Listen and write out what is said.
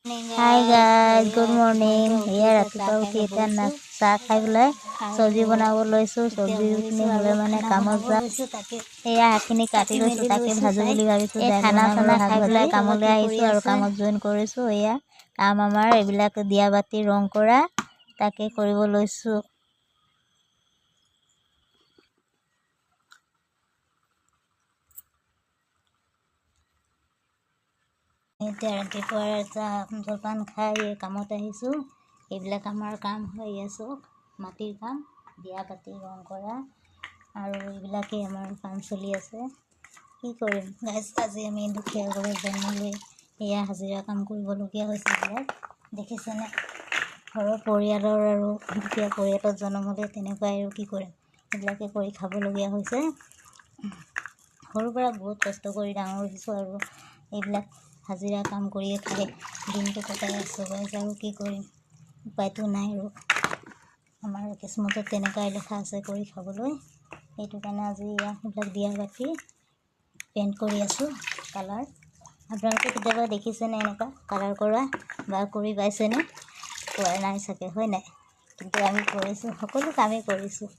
Hi guys, good morning. Here ৰাতিপুৱা উঠি এতিয়া চাহ খাই পেলাই চব্জি বনাব লৈছোঁ। চব্জিখিনি হ'লে মানে কামত যাম। এয়া শাকখিনি কাটি লৈছোঁ, তাকে ভাজো বুলি ভাবিছোঁ। খানা চানা খাই পেলাই কামলৈ আহিছোঁ আৰু কামত জইন কৰিছোঁ। এয়া কাম আমাৰ এইবিলাক দিয়া বাতি ৰং কৰা, তাকে কৰিব লৈছোঁ। এতিয়া ৰাতিপুৱাৰ চাহ জলপান খাই কামত আহিছোঁ। এইবিলাক আমাৰ কাম হৈ আছে, মাটিৰ কাম, দিয়া পাতি ৰং কৰা আৰু এইবিলাকেই আমাৰ কাম চলি আছে। কি কৰিম গাইজ, আজি আমি দুখীয়া ঘৰত জন্ম লৈ এয়া হাজিৰা কাম কৰিবলগীয়া হৈছে। এইবিলাক দেখিছেনে, ঘৰৰ পৰিয়ালৰ আৰু দুখীয়া পৰিয়ালত জন্ম হ'লে তেনেকুৱাই আৰু কি কৰিম, এইবিলাকে কৰি খাবলগীয়া হৈছে। সৰুৰ পৰা বহুত কষ্ট কৰি ডাঙৰ হৈছোঁ আৰু এইবিলাক হাজিৰা কাম কৰিয়ে খাই দিনটো কটাই আছোঁ গাইজ, আৰু কি কৰিম, উপায়তো নাই আৰু আমাৰ কিসমতত তেনেকুৱাই লেখা আছে কৰি খাবলৈ। সেইটো কাৰণে আজি এইবিলাক দিয়া বাতি পেইণ্ট কৰি আছোঁ কালাৰ। আপোনালোকে কেতিয়াবা দেখিছেনে এনেকুৱা কালাৰ কৰা বা কৰি পাইছেনে? পোৱা নাই চাগে, হয় নাই? কিন্তু আমি কৰিছোঁ, সকলো কামেই কৰিছোঁ।